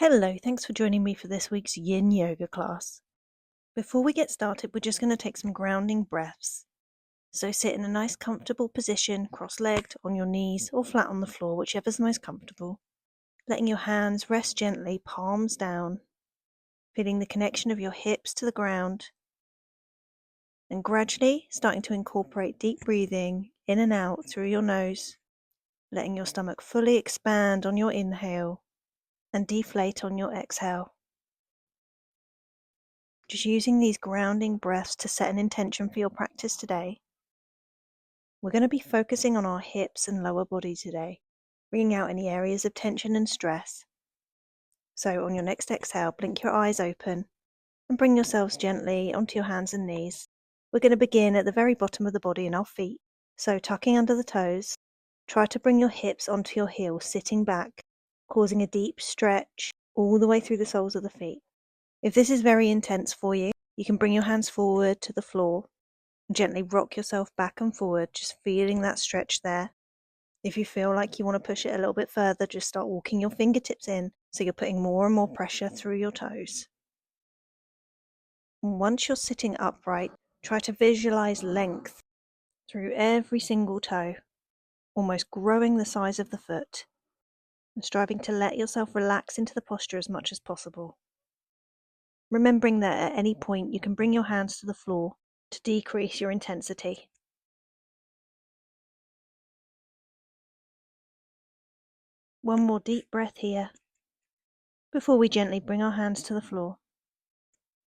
Hello, thanks for joining me for this week's Yin Yoga class. Before we get started, we're just going to take some grounding breaths. So sit in a nice comfortable position, cross-legged, on your knees or flat on the floor, whichever's most comfortable. Letting your hands rest gently, palms down, feeling the connection of your hips to the ground. And gradually starting to incorporate deep breathing in and out through your nose, letting your stomach fully expand on your inhale and deflate on your exhale. Just using these grounding breaths to set an intention for your practice today. We're going to be focusing on our hips and lower body today, bringing out any areas of tension and stress. So on your next exhale, blink your eyes open and bring yourselves gently onto your hands and knees. We're going to begin at the very bottom of the body in our feet. So tucking under the toes, try to bring your hips onto your heels, sitting back, causing a deep stretch all the way through the soles of the feet. If this is very intense for you, you can bring your hands forward to the floor and gently rock yourself back and forward, just feeling that stretch there. If you feel like you want to push it a little bit further, just start walking your fingertips in so you're putting more and more pressure through your toes. And once you're sitting upright, try to visualize length through every single toe, almost growing the size of the foot, and striving to let yourself relax into the posture as much as possible. Remembering that at any point you can bring your hands to the floor to decrease your intensity. One more deep breath here before we gently bring our hands to the floor.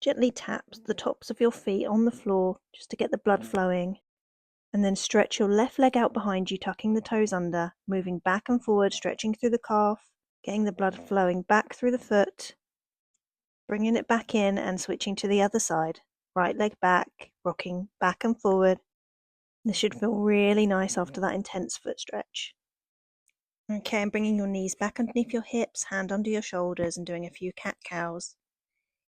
Gently tap the tops of your feet on the floor just to get the blood flowing, and then stretch your left leg out behind you, tucking the toes under, moving back and forward, stretching through the calf, getting the blood flowing back through the foot, bringing it back in and switching to the other side. Right leg back, rocking back and forward. This should feel really nice after that intense foot stretch. Okay, and bringing your knees back underneath your hips, hand under your shoulders, and doing a few cat-cows.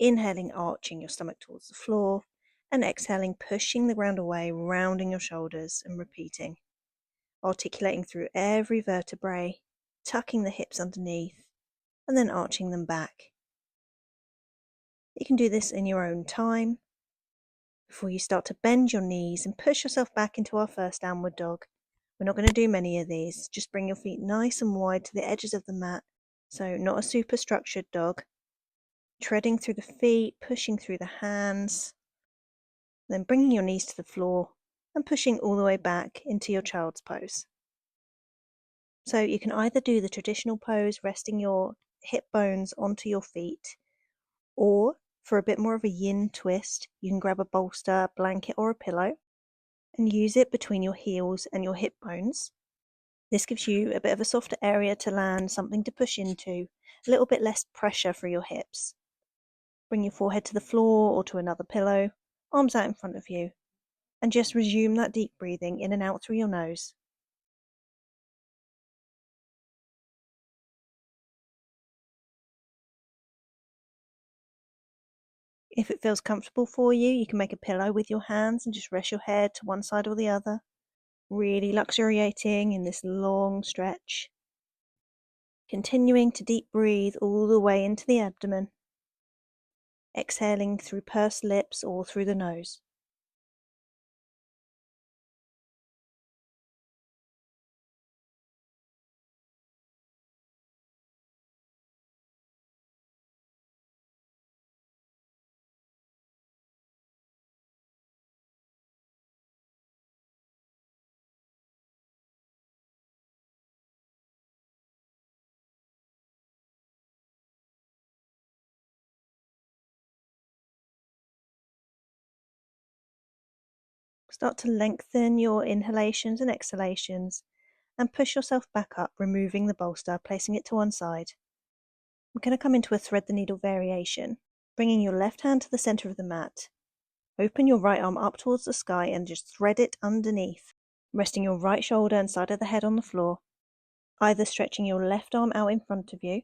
Inhaling, arching your stomach towards the floor, and exhaling, pushing the ground away, rounding your shoulders, and repeating. Articulating through every vertebrae, tucking the hips underneath, and then arching them back. You can do this in your own time. Before you start to bend your knees and push yourself back into our first downward dog. We're not going to do many of these. Just bring your feet nice and wide to the edges of the mat. So not a super structured dog. Treading through the feet, pushing through the hands. Then bringing your knees to the floor and pushing all the way back into your child's pose. So you can either do the traditional pose, resting your hip bones onto your feet, or for a bit more of a yin twist, you can grab a bolster, blanket, or a pillow and use it between your heels and your hip bones. This gives you a bit of a softer area to land, something to push into, a little bit less pressure for your hips. Bring your forehead to the floor or to another pillow, arms out in front of you, and just resume that deep breathing in and out through your nose. If it feels comfortable for you, you can make a pillow with your hands and just rest your head to one side or the other, really luxuriating in this long stretch. Continuing to deep breathe all the way into the abdomen, exhaling through pursed lips or through the nose. Start to lengthen your inhalations and exhalations and push yourself back up, removing the bolster, placing it to one side. We're going to come into a thread the needle variation, bringing your left hand to the center of the mat. Open your right arm up towards the sky and just thread it underneath, resting your right shoulder and side of the head on the floor, either stretching your left arm out in front of you,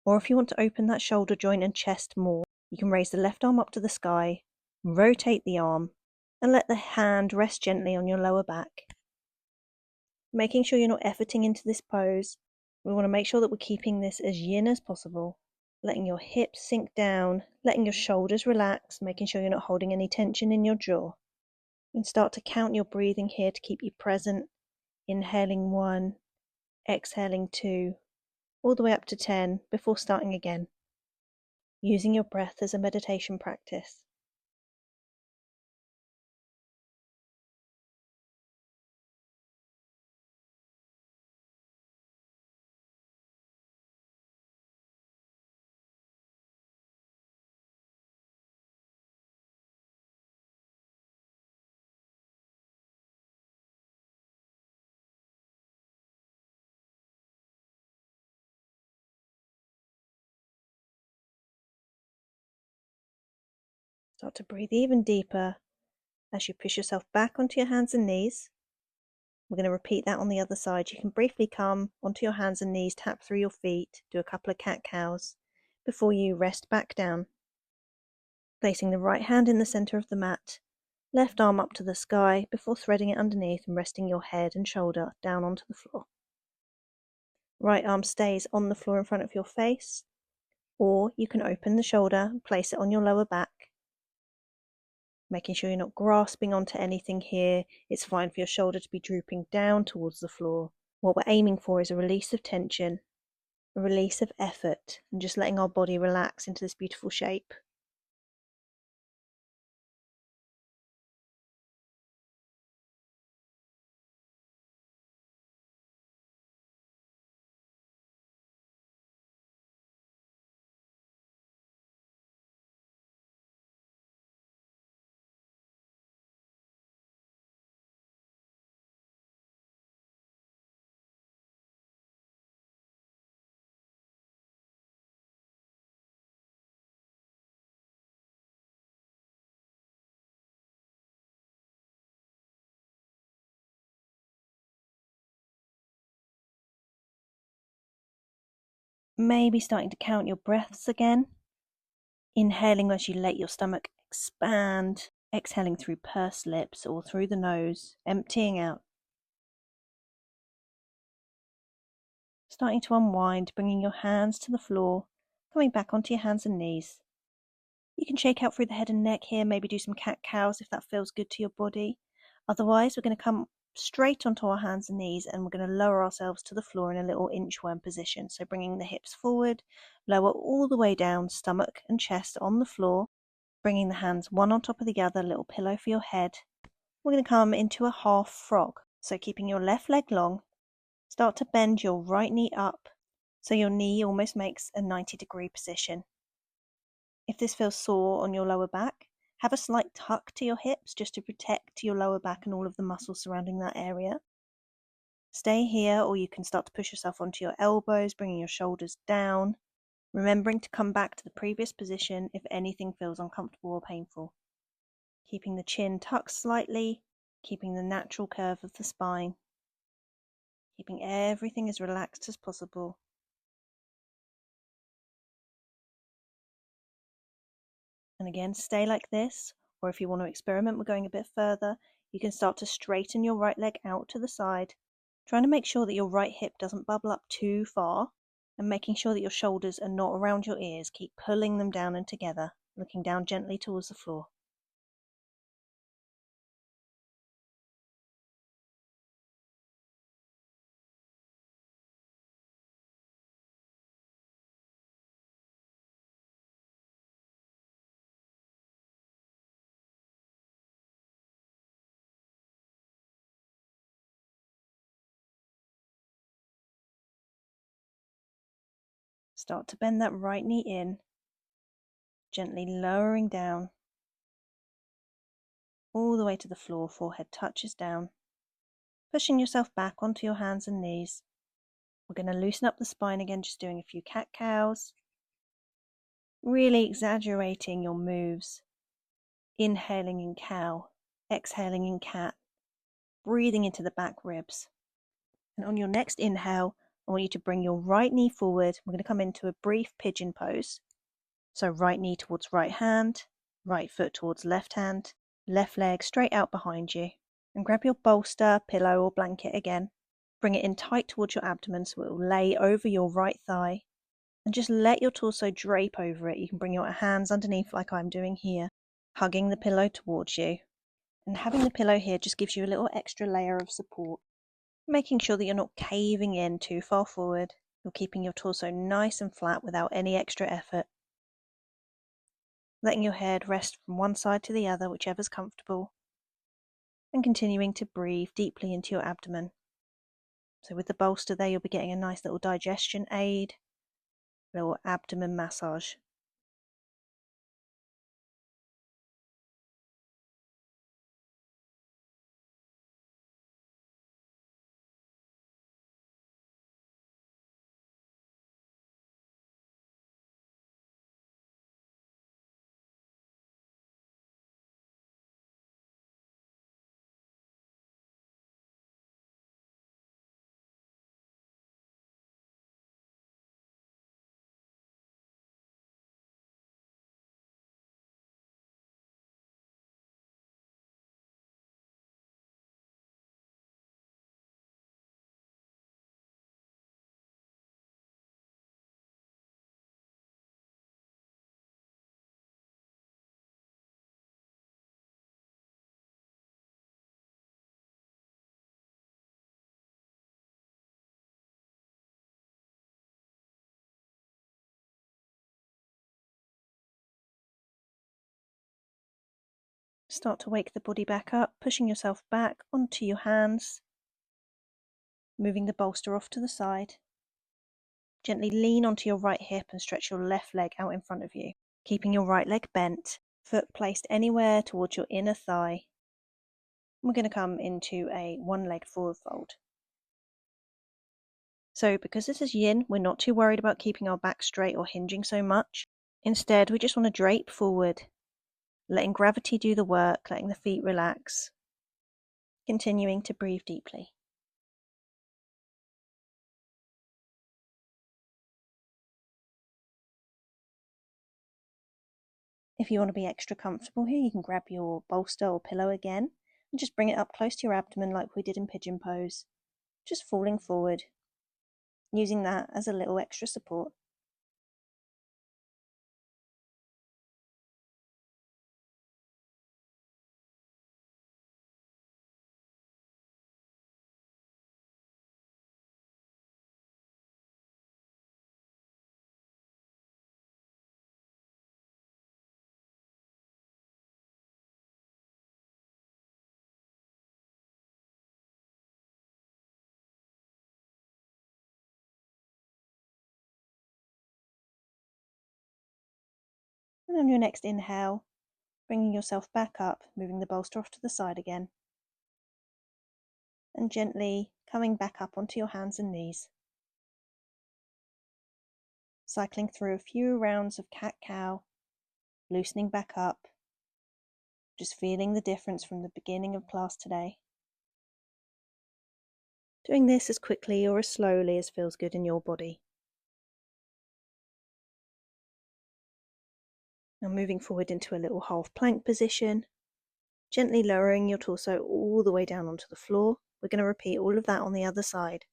or if you want to open that shoulder joint and chest more, you can raise the left arm up to the sky, rotate the arm, and let the hand rest gently on your lower back. Making sure you're not efforting into this pose. We want to make sure that we're keeping this as yin as possible. letting your hips sink down, letting your shoulders relax, making sure you're not holding any tension in your jaw. And start to count your breathing here to keep you present. Inhaling 1, exhaling 2, all the way up to 10 before starting again, using your breath as a meditation practice. Start to breathe even deeper as you push yourself back onto your hands and knees. We're going to repeat that on the other side. You can briefly come onto your hands and knees, tap through your feet, do a couple of cat-cows before you rest back down. Placing the right hand in the center of the mat, left arm up to the sky before threading it underneath and resting your head and shoulder down onto the floor. Right arm stays on the floor in front of your face, or you can open the shoulder and place it on your lower back, making sure you're not grasping onto anything here. It's fine for your shoulder to be drooping down towards the floor. What we're aiming for is a release of tension, a release of effort, and just letting our body relax into this beautiful shape. Maybe starting to count your breaths again. Inhaling as you let your stomach expand, exhaling through pursed lips or through the nose, emptying out. Starting to unwind, bringing your hands to the floor, coming back onto your hands and knees. You can shake out through the head and neck here, maybe do some cat-cows if that feels good to your body. Otherwise, we're going to come straight onto our hands and knees and we're going to lower ourselves to the floor in a little inchworm position. So bringing the hips forward, lower all the way down, stomach and chest on the floor, bringing the hands one on top of the other, little pillow for your head. We're going to come into a half frog. So keeping your left leg long, start to bend your right knee up so your knee almost makes a 90-degree position. If this feels sore on your lower back, have a slight tuck to your hips just to protect your lower back and all of the muscles surrounding that area. Stay here, or you can start to push yourself onto your elbows, bringing your shoulders down, remembering to come back to the previous position if anything feels uncomfortable or painful. Keeping the chin tucked slightly, keeping the natural curve of the spine, keeping everything as relaxed as possible. And again, stay like this, or if you want to experiment with going a bit further, you can start to straighten your right leg out to the side, trying to make sure that your right hip doesn't bubble up too far, and making sure that your shoulders are not around your ears. Keep pulling them down and together, looking down gently towards the floor. Start to bend that right knee in, gently lowering down all the way to the floor, forehead touches down, pushing yourself back onto your hands and knees. We're going to loosen up the spine again, just doing a few cat-cows, really exaggerating your moves. Inhaling in cow, exhaling in cat, breathing into the back ribs. And on your next inhale, I want you to bring your right knee forward. We're going to come into a brief pigeon pose. So right knee towards right hand, right foot towards left hand, left leg straight out behind you. And grab your bolster, pillow or blanket again. Bring it in tight towards your abdomen so it will lay over your right thigh. And just let your torso drape over it. You can bring your hands underneath like I'm doing here, hugging the pillow towards you. And having the pillow here just gives you a little extra layer of support, making sure that you're not caving in too far forward. You're keeping your torso nice and flat without any extra effort. Letting your head rest from one side to the other, whichever's comfortable. And continuing to breathe deeply into your abdomen. So with the bolster there, you'll be getting a nice little digestion aid, little abdomen massage. Start to wake the body back up, pushing yourself back onto your hands, moving the bolster off to the side. Gently lean onto your right hip and stretch your left leg out in front of you, keeping your right leg bent, foot placed anywhere towards your inner thigh. We're going to come into a one-leg forward fold. So because this is yin, we're not too worried about keeping our back straight or hinging so much. Instead, we just want to drape forward, letting gravity do the work, letting the feet relax, continuing to breathe deeply. If you want to be extra comfortable here, you can grab your bolster or pillow again and just bring it up close to your abdomen like we did in pigeon pose, just falling forward, using that as a little extra support. And on your next inhale, bringing yourself back up, moving the bolster off to the side again, and gently coming back up onto your hands and knees. Cycling through a few rounds of cat-cow, loosening back up, just feeling the difference from the beginning of class today. Doing this as quickly or as slowly as feels good in your body. Now moving forward into a little half plank position, gently lowering your torso all the way down onto the floor. We're going to repeat all of that on the other side.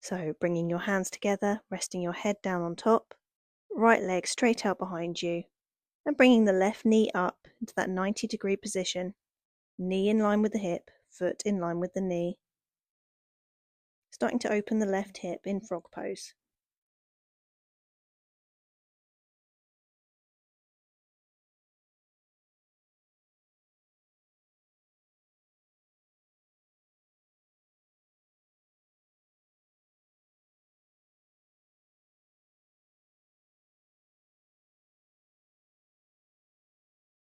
So bringing your hands together, resting your head down on top, right leg straight out behind you, and bringing the left knee up into that 90-degree position, knee in line with the hip, foot in line with the knee. Starting to open the left hip in frog pose.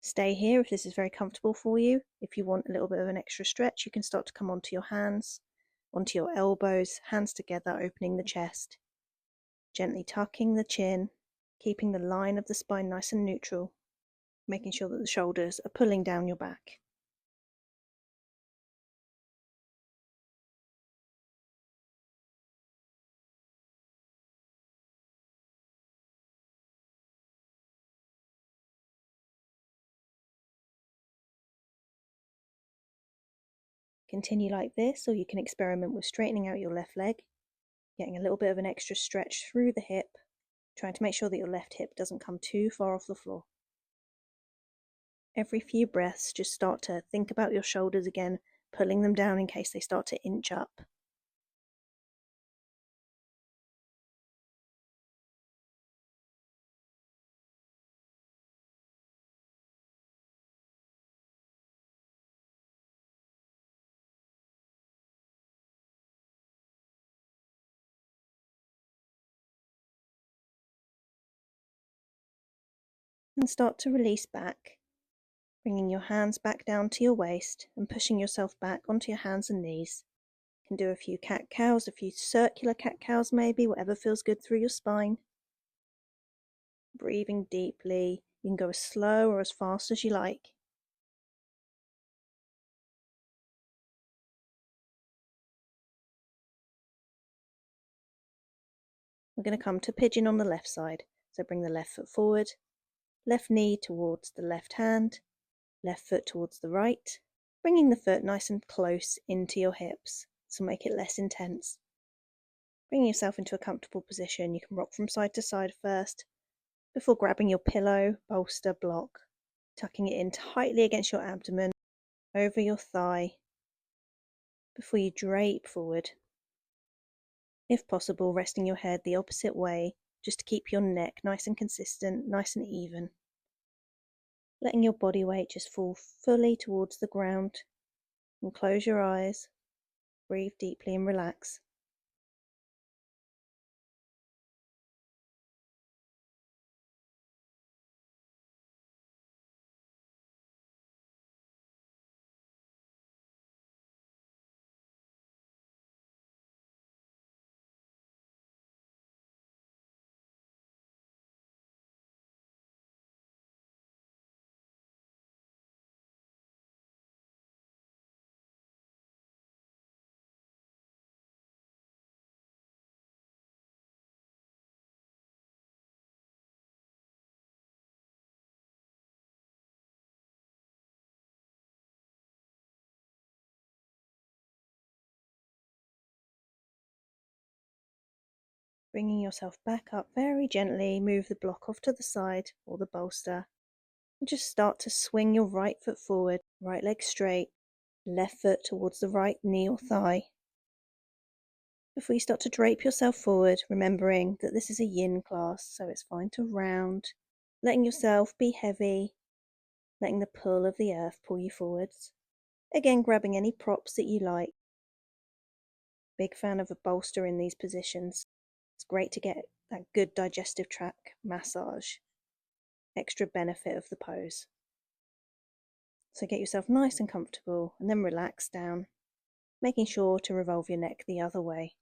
Stay here if this is very comfortable for you. If you want a little bit of an extra stretch, you can start to come onto your hands, onto your elbows, hands together, opening the chest. Gently tucking the chin, keeping the line of the spine nice and neutral, making sure that the shoulders are pulling down your back. Continue like this, or you can experiment with straightening out your left leg, getting a little bit of an extra stretch through the hip, trying to make sure that your left hip doesn't come too far off the floor. Every few breaths, just start to think about your shoulders again, pulling them down in case they start to inch up. And start to release back, bringing your hands back down to your waist and pushing yourself back onto your hands and knees. You can do a few cat-cows, a few circular cat-cows maybe, whatever feels good through your spine. Breathing deeply. You can go as slow or as fast as you like. We're going to come to pigeon on the left side. So bring the left foot forward, left knee towards the left hand, left foot towards the right, bringing the foot nice and close into your hips, so make it less intense. Bringing yourself into a comfortable position, you can rock from side to side first, before grabbing your pillow, bolster, block, tucking it in tightly against your abdomen, over your thigh, before you drape forward. If possible, resting your head the opposite way, just to keep your neck nice and consistent, nice and even. Letting your body weight just fall fully towards the ground, and close your eyes, breathe deeply and relax. Bringing yourself back up very gently, move the block off to the side or the bolster, and just start to swing your right foot forward, right leg straight, left foot towards the right knee or thigh. Before you start to drape yourself forward, remembering that this is a yin class, so it's fine to round, letting yourself be heavy, letting the pull of the earth pull you forwards. Again, grabbing any props that you like. Big fan of a bolster in these positions. It's great to get that good digestive tract massage. Extra benefit of the pose. So get yourself nice and comfortable and then relax down, making sure to revolve your neck the other way.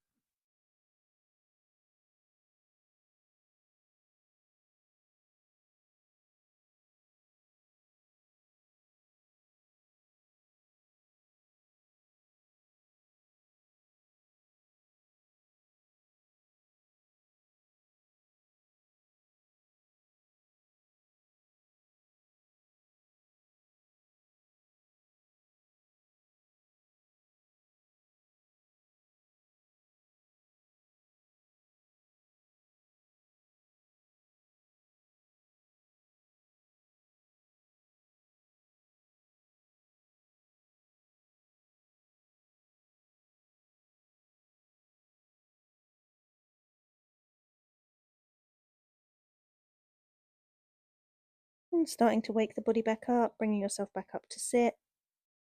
And starting to wake the body back up, bringing yourself back up to sit.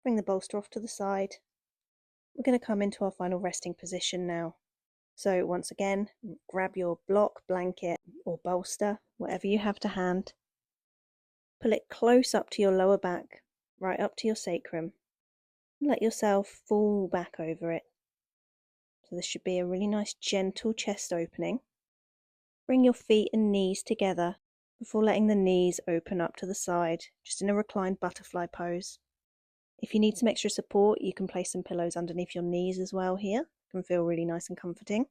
Bring the bolster off to the side. We're going to come into our final resting position now. So once again, grab your block, blanket or bolster, whatever you have to hand. Pull it close up to your lower back, right up to your sacrum. Let yourself fall back over it. So this should be a really nice gentle chest opening. Bring your feet and knees together before letting the knees open up to the side, just in a reclined butterfly pose. If you need some extra support, you can place some pillows underneath your knees as well here. It can feel really nice and comforting.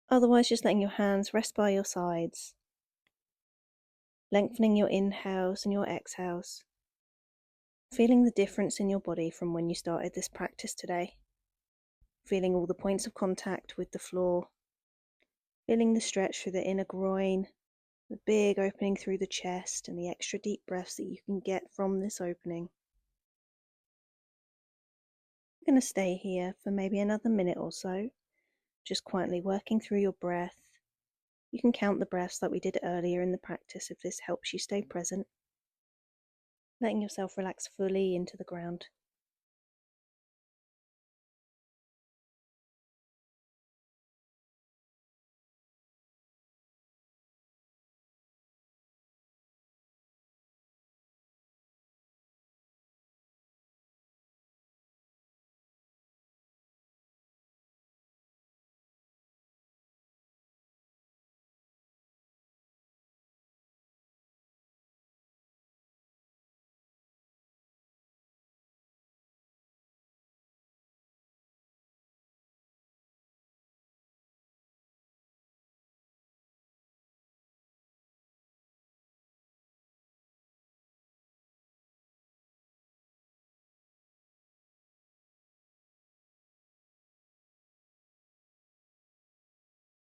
Otherwise, just letting your hands rest by your sides. Lengthening your inhales and your exhales. Feeling the difference in your body from when you started this practice today. Feeling all the points of contact with the floor. Feeling the stretch through the inner groin, the big opening through the chest, and the extra deep breaths that you can get from this opening. You're going to stay here for maybe another minute or so, just quietly working through your breath. You can count the breaths like we did earlier in the practice if this helps you stay present. Letting yourself relax fully into the ground.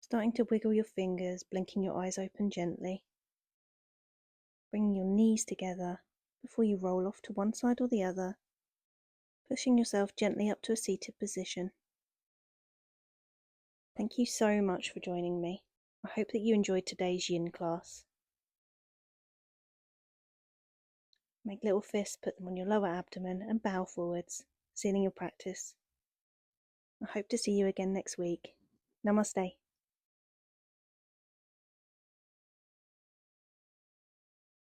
Starting to wiggle your fingers, blinking your eyes open gently. Bringing your knees together before you roll off to one side or the other, pushing yourself gently up to a seated position. Thank you so much for joining me. I hope that you enjoyed today's yin class. Make little fists, put them on your lower abdomen and bow forwards, sealing your practice. I hope to see you again next week. Namaste.